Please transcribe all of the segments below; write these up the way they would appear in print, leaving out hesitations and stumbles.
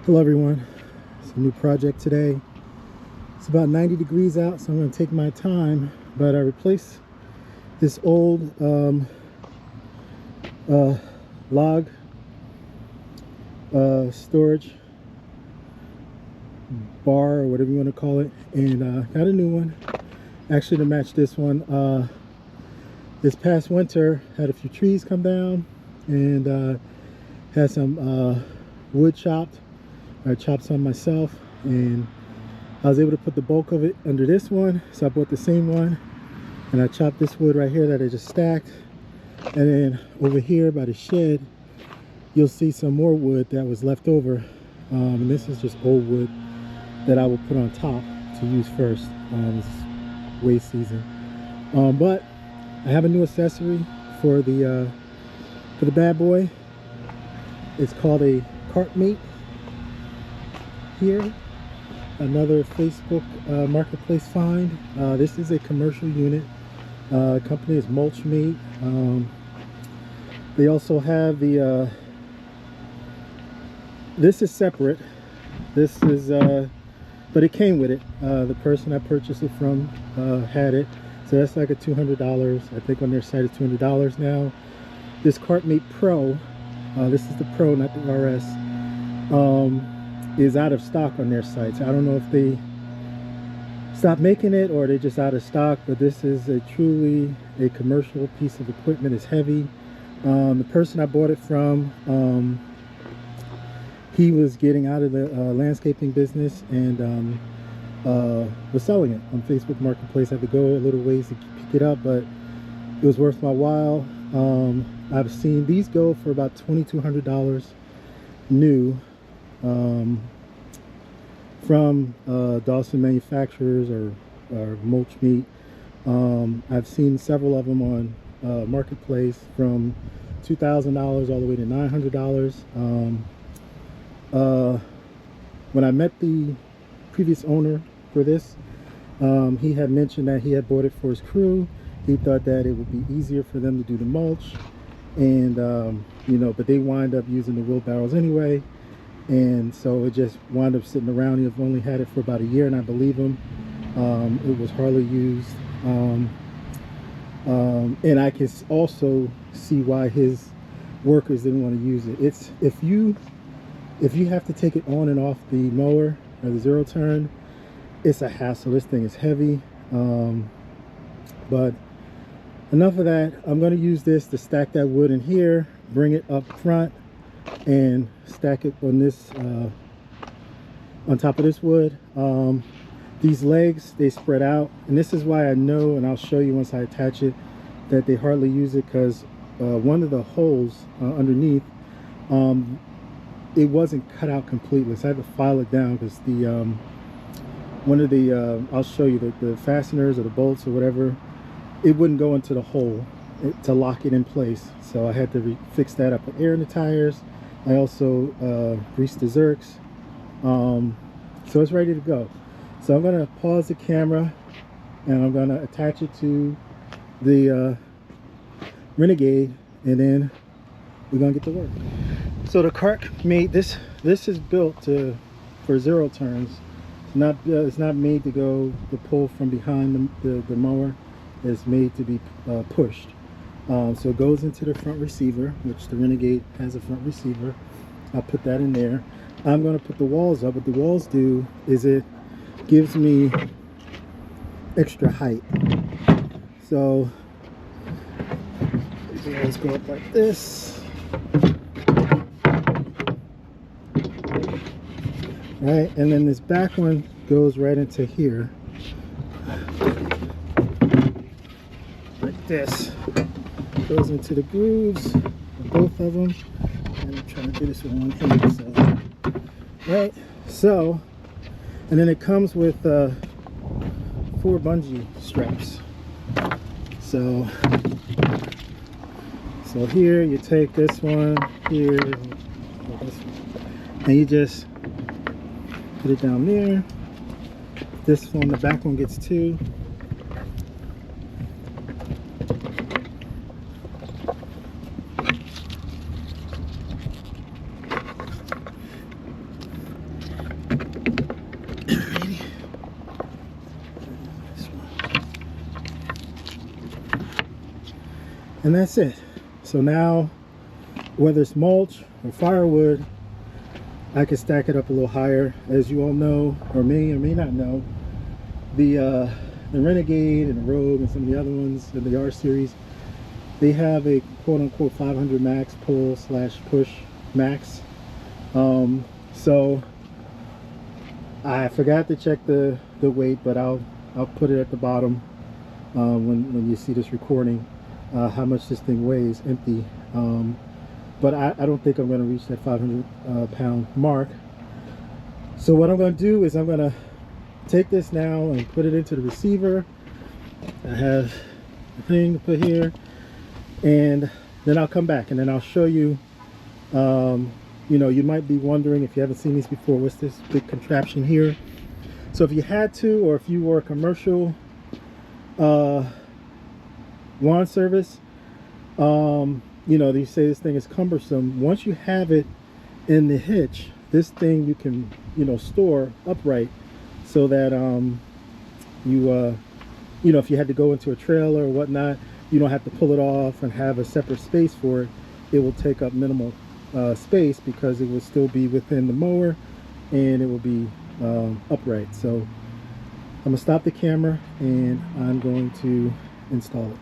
Hello everyone, it's a new project today. It's about 90 degrees out, so I'm going to take my time, but I replaced this old log storage bar or whatever you want to call it, and got a new one actually to match this one. This past winter had a few trees come down and had some wood chopped. I chopped some myself, and I was able to put the bulk of it under this one, so I bought the same one, and I chopped this wood right here that I just stacked. And then over here by the shed you'll see some more wood that was left over, and this is just old wood that I will put on top to use first. It's waste season, but I have a new accessory for the bad boy. It's called a KartMate. Here, another Facebook marketplace find. This is a commercial unit. Company is Mulchmate. They also have the this is separate. This is but it came with it. The person I purchased it from had it, so that's like a $200. I think on their site it's $200 now. This KartMate Pro, this is the Pro, not the RS, is out of stock on their sites. I don't know if they stopped making it or they're just out of stock, but this is truly a commercial piece of equipment. It's heavy. The person I bought it from, he was getting out of the landscaping business and was selling it on Facebook Marketplace. I had to go a little ways to pick it up, but it was worth my while. I've seen these go for about $2,200 new, from Dawson Manufacturers or Mulchmate. I've seen several of them on Marketplace from $2,000 all the way to $900. When I met the previous owner for this, he had mentioned that he had bought it for his crew. He thought that it would be easier for them to do the mulch, and you know, but they wind up using the wheelbarrows anyway, and so it just wound up sitting around. He've only had it for about a year, and I believe him. It was hardly used, and I can also see why his workers didn't want to use it. It's if you have to take it on and off the mower or the zero turn, it's a hassle. This thing is heavy, but enough of that. I'm going to use this to stack that wood in here, bring it up front, and stack it on this on top of this wood. These legs, they spread out, and this is why I know, and I'll show you once I attach it, that they hardly use it, because one of the holes underneath, it wasn't cut out completely, so I had to file it down, because the one of the I'll show you the fasteners or the bolts or whatever, it wouldn't go into the hole to lock it in place, so I had to fix that up. Put air in the tires. I also greased the zerks, so it's ready to go. So I'm going to pause the camera and I'm going to attach it to the Renegade, and then we're going to get to work. So the KartMate, this is built for zero turns. It's not made to go to pull from behind the mower. It's made to be pushed. So it goes into the front receiver, which the Renegade has a front receiver. I'll put that in there. I'm going to put the walls up. What the walls do is it gives me extra height. So the walls go up like this. Right, and then this back one goes right into here, like this. Goes into the grooves, both of them. And I'm trying to do this with one hand. So, right, so, and then it comes with 4 bungee straps. So here you take this one here, and you just put it down there. This one, the back one, gets 2. And that's it. So now, whether it's mulch or firewood, I can stack it up a little higher. As you all know, or may not know, the Renegade and the Rogue and some of the other ones in the R series, they have a quote-unquote 500 max pull slash push max. So I forgot to check the weight, but I'll put it at the bottom when you see this recording, how much this thing weighs empty. But I don't think I'm going to reach that 500 pound mark. So what I'm going to do is I'm going to take this now and put it into the receiver. I have a thing to put here, and then I'll come back and then I'll show you. You know, you might be wondering, if you haven't seen these before, what's this big contraption here? So if you had to, or if you were a commercial lawn service, you know, they say this thing is cumbersome. Once you have it in the hitch, this thing you can, you know, store upright, so that you know, if you had to go into a trailer or whatnot, you don't have to pull it off and have a separate space for it. It will take up minimal space, because it will still be within the mower and it will be upright. So I'm gonna stop the camera and I'm going to install it.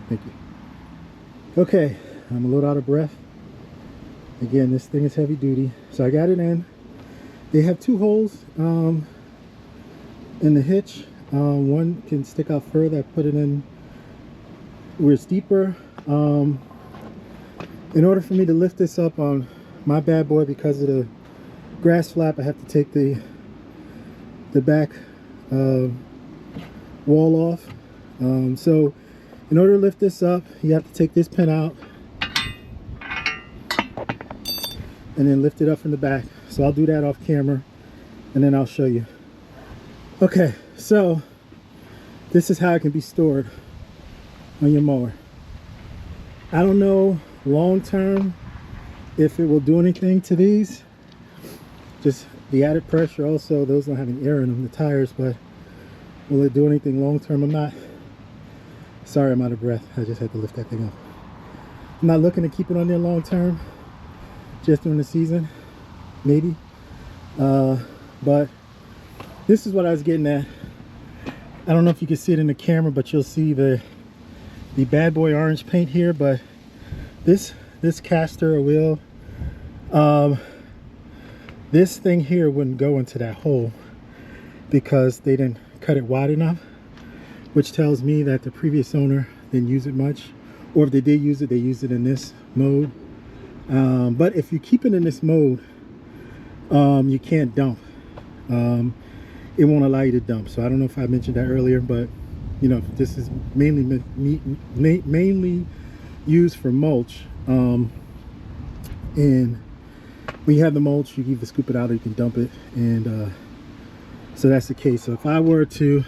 Thank you. Okay, I'm a little out of breath. Again, this thing is heavy duty. So I got it in. They have two holes in the hitch. One can stick out further. I put it in where it's deeper. In order for me to lift this up on my bad boy, because of the grass flap, I have to take the back wall off. So in order to lift this up, you have to take this pin out and then lift it up from the back. So I'll do that off camera and then I'll show you. Okay, so this is how it can be stored on your mower. I don't know long term if it will do anything to these, just the added pressure. Also, those don't have any air in them, the tires, but will it do anything long term? I'm not, sorry, I'm out of breath. I just had to lift that thing up. I'm not looking to keep it on there long term, just during the season, maybe. But this is what I was getting at. I don't know if you can see it in the camera, but you'll see the bad boy orange paint here. But this caster or wheel, this thing here wouldn't go into that hole because they didn't cut it wide enough, which tells me that the previous owner didn't use it much, or if they did use it, they used it in this mode. But if you keep it in this mode, you can't dump. It won't allow you to dump. So I don't know if I mentioned that earlier, but you know, this is mainly used for mulch. And when you have the mulch, you can either scoop it out or you can dump it. And so that's the case. So if I were to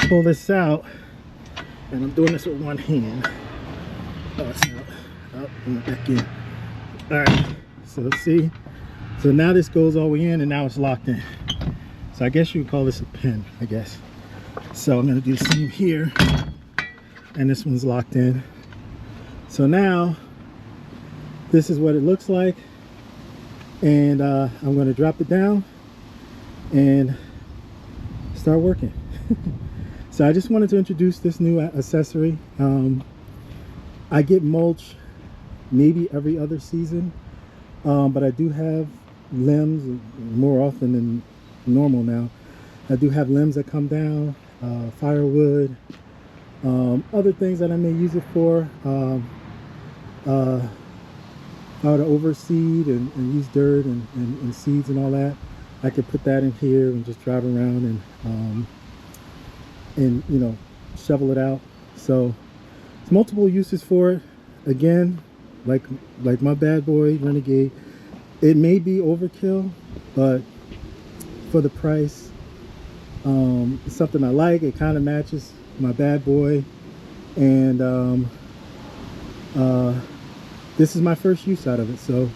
pull this out, and I'm doing this with one hand. Oh, it's out. Oh, and back in. All right. So let's see. So now this goes all the way in, and now it's locked in. So I guess you would call this a pin, I guess. So I'm going to do the same here, and this one's locked in. So now this is what it looks like, and I'm going to drop it down and start working. So I just wanted to introduce this new accessory. I get mulch maybe every other season, but I do have limbs more often than normal now. I do have limbs that come down, firewood, other things that I may use it for. How to overseed and use dirt and seeds and all that. I could put that in here and just drive around and you know, shovel it out. So it's multiple uses for it. Again, like my bad boy Renegade, it may be overkill, but for the price, it's something I like. It kind of matches my bad boy, and this is my first use out of it, so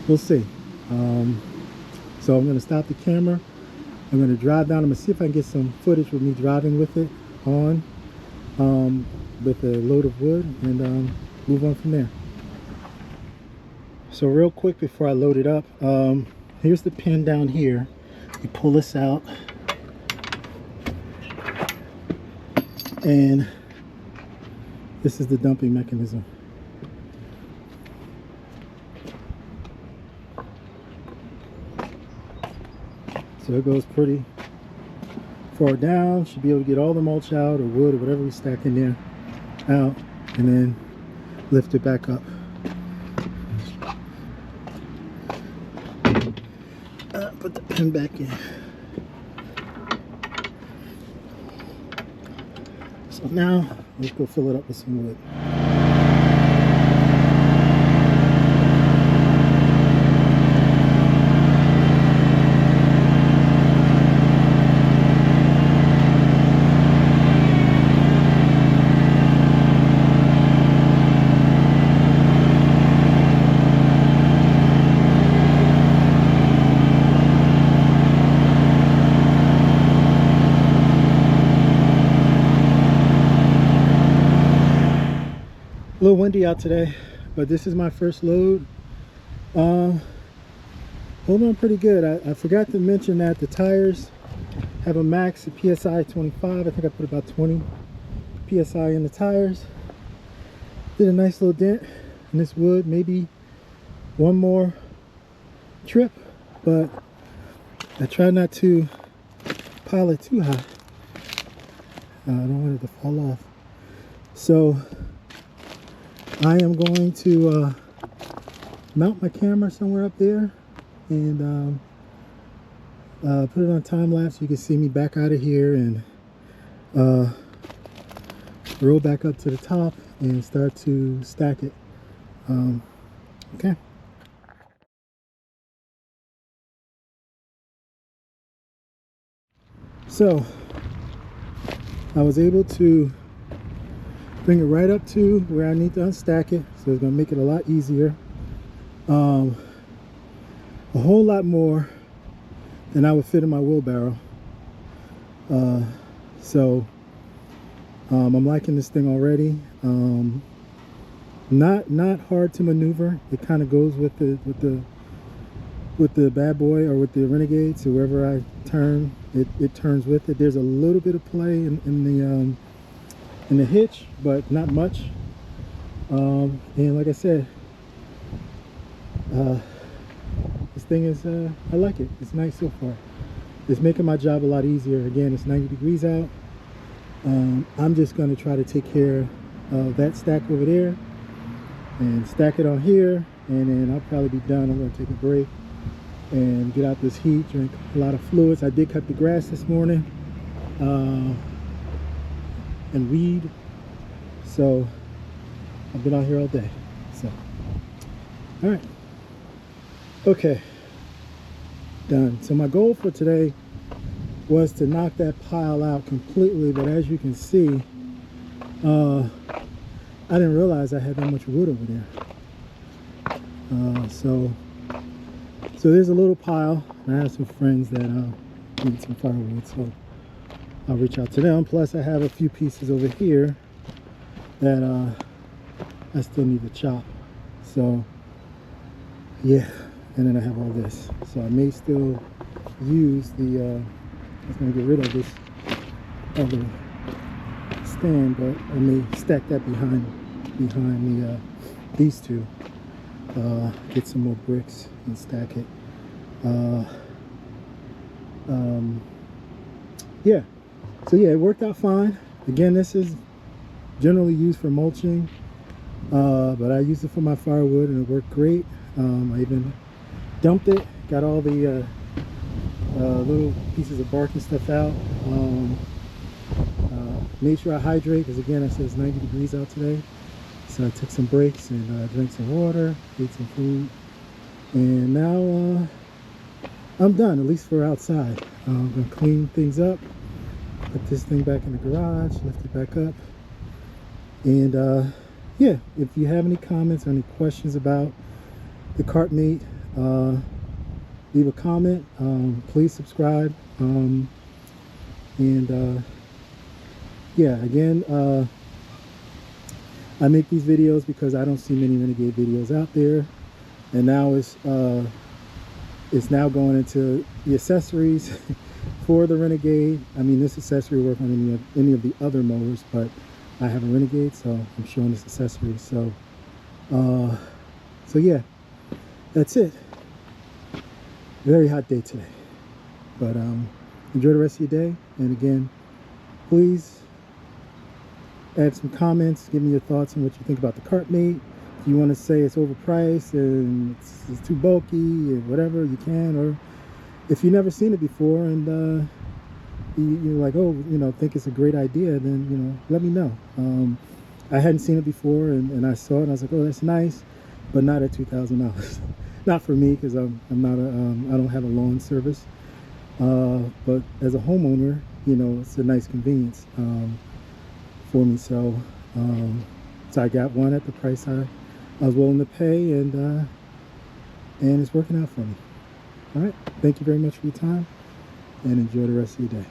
we'll see. So I'm going to stop the camera. I'm going to drive down. I'm going to see if I can get some footage with me driving with it on. with a load of wood and move on from there. So real quick before I load it up, here's the pin down here. You pull this out, and this is the dumping mechanism. So it goes pretty far down. Should be able to get all the mulch out, or wood, or whatever we stack in there, out, and then lift it back up. Put the pin back in. So now let's go fill it up with some wood. A little windy out today, but this is my first load. Holding on pretty good. I forgot to mention that the tires have a max of PSI 25. I think I put about 20 PSI in the tires. Did a nice little dent in this wood. Maybe one more trip, but I try not to pile it too high. I don't want it to fall off. So I am going to mount my camera somewhere up there and put it on time lapse so you can see me back out of here and roll back up to the top and start to stack it. Okay. So I was able to bring it right up to where I need to unstack it, so it's going to make it a lot easier. A whole lot more than I would fit in my wheelbarrow. So I'm liking this thing already. Not hard to maneuver. It kind of goes with the bad boy, or with the Renegade. So wherever I turn, it turns with it. There's a little bit of play in the hitch, but not much. And like I said, this thing is I like it. It's nice so far. It's making my job a lot easier. Again, it's 90 degrees out. I'm just going to try to take care of that stack over there and stack it on here, and then I'll probably be done. I'm going to take a break and get out this heat, drink a lot of fluids. I did cut the grass this morning and weed, so I've been out here all day. So all right, okay, done. So my goal for today was to knock that pile out completely, but as you can see, I didn't realize I had that much wood over there. So there's a little pile, and I have some friends that need some firewood, so I'll reach out to them. Plus I have a few pieces over here that I still need to chop. So yeah, and then I have all this. So I may still use the I was going to get rid of this other stand, but I may stack that behind these two. Get some more bricks and stack it. Yeah, so yeah, it worked out fine. Again, this is generally used for mulching, but I used it for my firewood and it worked great. I even dumped it, got all the little pieces of bark and stuff out. Made sure I hydrate, because again, I said it's 90 degrees out today. So I took some breaks and drank some water, ate some food, and now I'm done, at least for outside. I'm gonna clean things up, put this thing back in the garage, lift it back up, and yeah, if you have any comments or any questions about the KartMate, leave a comment. Please subscribe, and yeah, again, I make these videos because I don't see many Renegade videos out there, and now it's now going into the accessories for the Renegade. I mean, this accessory work on any of the other mowers, but I have a Renegade, so I'm showing this accessory. So yeah, that's it. Very hot day today, but enjoy the rest of your day. And again, please add some comments, give me your thoughts on what you think about the KartMate. If you want to say it's overpriced and it's too bulky or whatever, you can. Or if you've never seen it before and you're like, oh, you know, think it's a great idea, then, you know, let me know. I hadn't seen it before, and I saw it and I was like, oh, that's nice, but not at $2,000. Not for me, because I'm not I don't have a lawn service, but as a homeowner, you know, it's a nice convenience for me. So so I got one at the price I was willing to pay, and it's working out for me. All right, thank you very much for your time, and enjoy the rest of your day.